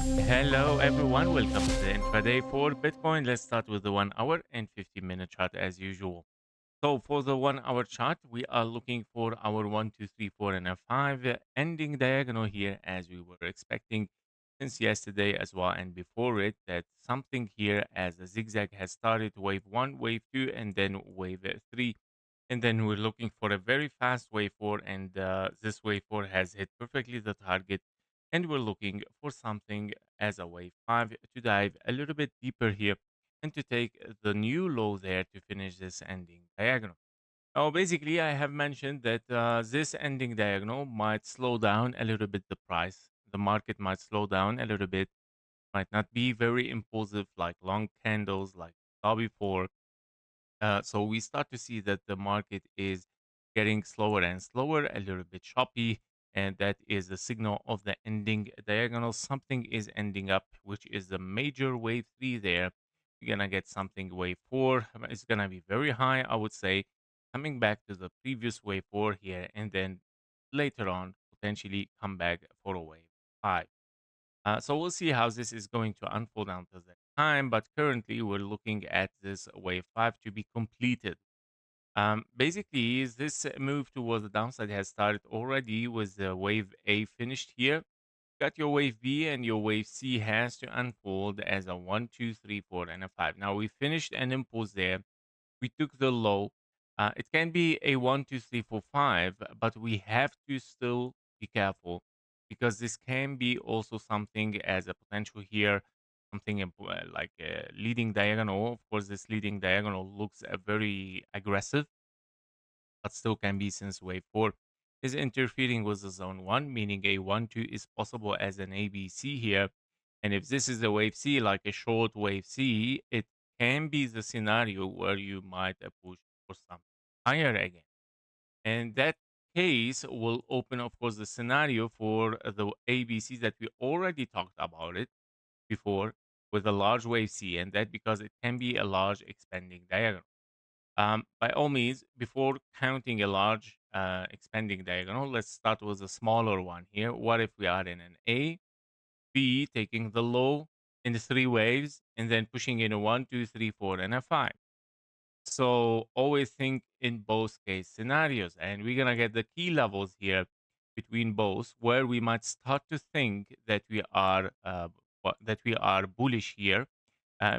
Hello everyone, welcome to the intraday for Bitcoin. Let's start with the 1 hour and 15-minute chart as usual. So for the 1 hour chart, we are looking for our 1, 2, 3, 4, and a 5 ending diagonal here as we were expecting since yesterday as well and before it that something here as a zigzag has started wave 1, wave 2, and then wave 3. And then we're looking for a very fast wave 4 and this wave 4 has hit perfectly the target and we're looking for something as a wave 5 to dive a little bit deeper here and to take the new low there to finish this ending diagonal. Now, basically, I have mentioned that this ending diagonal might slow down a little bit the price. The market might slow down a little bit, might not be very impulsive like long candles like saw before. So we start to see that the market is getting slower and slower, a little bit choppy, and that is a signal of the ending diagonal. Something is ending up, which is the major wave 3 there. We're gonna get something wave 4. It's gonna be very high, I would say, coming back to the previous wave 4 here, and then later on potentially come back for a wave 5. So we'll see how this is going to unfold until that time. But currently, we're looking at this wave 5 to be completed. Basically, this move towards the downside has started already with the wave A finished here. Got your wave B and your wave C has to unfold as a 1, 2, 3, 4, and a 5. Now we finished an impulse there. We took the low. It can be a 1, 2, 3, 4, 5, but we have to still be careful because this can be also something as a potential here, something like a leading diagonal. Of course, this leading diagonal looks very aggressive, but still can be since wave 4 is interfering with the zone 1, meaning a 1, 2 is possible as an ABC here. And if this is a wave C, like a short wave C, it can be the scenario where you might push for some higher again. And that case will open, of course, the scenario for the ABC that we already talked about it before with a large wave C, and that because it can be a large expanding diagonal. By all means, before counting a large expanding diagonal, let's start with a smaller one here. What if we are in an A, B, taking the low in the three waves, and then pushing in a 1, 2, 3, 4, and a 5? So always think in both case scenarios, and we're gonna get the key levels here between both, where we might start to think that we are bullish here.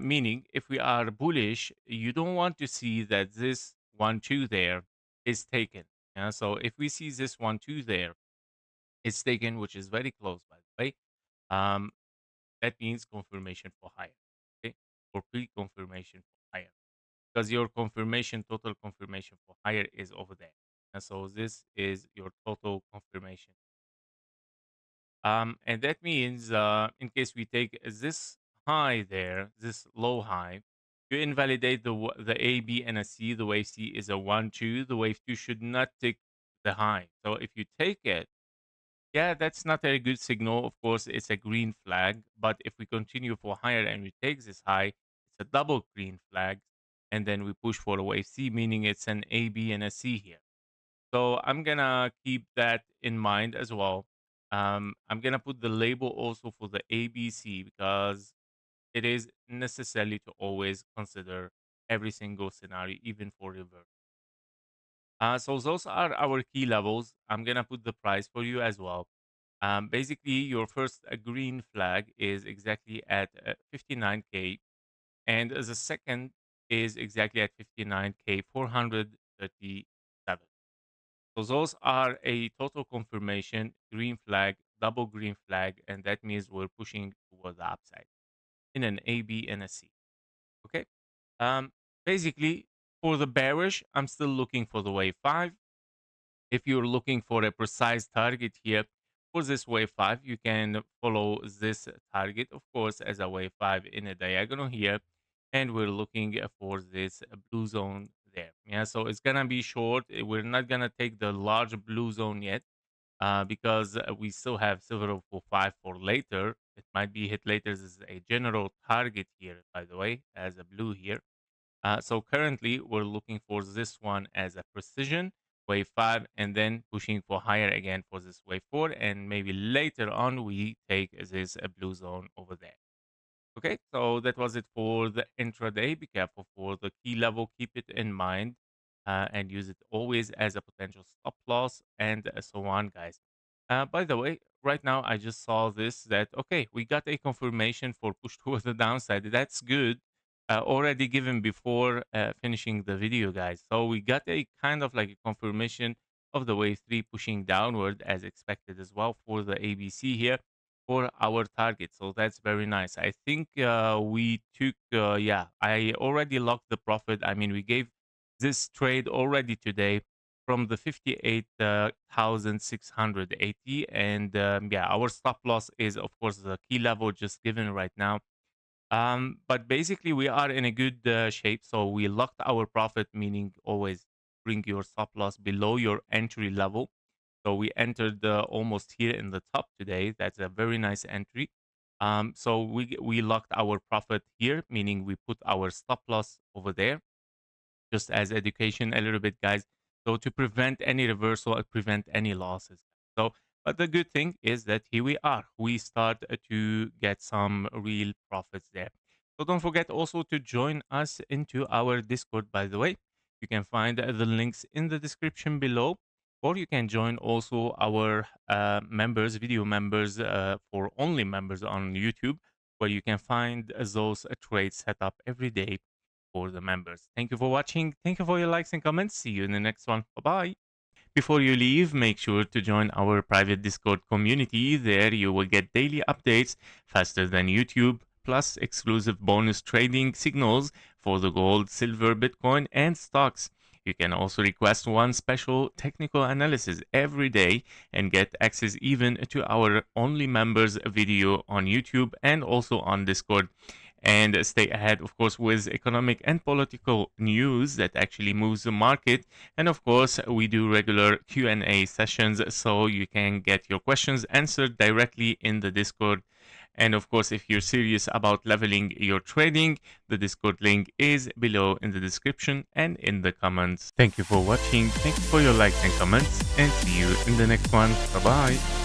Meaning, if we are bullish, you don't want to see that this 1, 2 there is taken. Yeah? So if we see this 1, 2 there is taken, which is very close, by the way, um, that means confirmation for higher. Okay, or pre-confirmation for higher because your confirmation, total confirmation for higher is over there. And so this is your total confirmation. And that means in case we take this high there, this low high, you invalidate the A, B, and a C. The wave C is a 1, 2. The wave 2 should not take the high. So if you take it, yeah, that's not a good signal. Of course, it's a green flag. But if we continue for higher and we take this high, it's a double green flag. And then we push for a wave C, meaning it's an A, B, and a C here. So I'm gonna keep that in mind as well. I'm gonna put the label also for the ABC because it is necessary to always consider every single scenario, even for reverse. So those are our key levels. I'm gonna put the price for you as well. Basically, your first green flag is exactly at 59K, and the second is exactly at 59K 437. So those are a total confirmation, green flag, double green flag, and that means we're pushing toward the upside in an A, B, and a C. Okay. Um, Basically, for the bearish, I'm still looking for the wave 5. If you're looking for a precise target here for this wave 5, you can follow this target, of course, as a wave 5 in a diagonal here. And we're looking for this blue zone there. Yeah, so it's gonna be short. We're not gonna take the large blue zone yet because we still have several for 5 for later. It might be hit later. This is a general target here, by the way, as a blue here. So currently, we're looking for this one as a precision. wave 5, and then pushing for higher again for this wave 4, and maybe later on we take this blue zone over there. Okay, so that was it for the intraday. Be careful for the key level. Keep it in mind and use it always as a potential stop loss and so on, guys. By the way, right now I just saw this that, okay, we got a confirmation for push towards the downside. That's good. Already given before finishing the video, guys. So we got a kind of like a confirmation of the wave 3 pushing downward as expected as well for the ABC here for our target. So that's very nice. I think we took, yeah, I already locked the profit. I mean, we gave this trade already today from the 58,680. And yeah, our stop loss is, of course, the key level just given right now. But basically, we are in a good shape. So we locked our profit, meaning always bring your stop loss below your entry level. So we entered almost here in the top today. That's a very nice entry. So we locked our profit here, meaning we put our stop loss over there, just as education a little bit, guys. So to prevent any reversal or prevent any losses. So, but the good thing is that here we are. We start to get some real profits there. So don't forget also to join us into our Discord, by the way. You can find the links in the description below, or you can join also our members, video members for only members on YouTube, where you can find those trades set up every day for the members. Thank you for watching. Thank you for your likes and comments. See you in the next one. Bye bye. Before you leave, make sure to join our private Discord community. There you will get daily updates faster than YouTube, plus exclusive bonus trading signals for the gold, silver, Bitcoin, and stocks. You can also request one special technical analysis every day and get access even to our only members video on YouTube and also on Discord, and stay ahead, of course, with economic and political news that actually moves the market. And of course, we do regular Q&A sessions, so you can get your questions answered directly in the Discord. And of course, if you're serious about leveling your trading, the Discord link is below in the description and in the comments. Thank you for watching. Thank you for your likes and comments, and see you in the next one. Bye bye.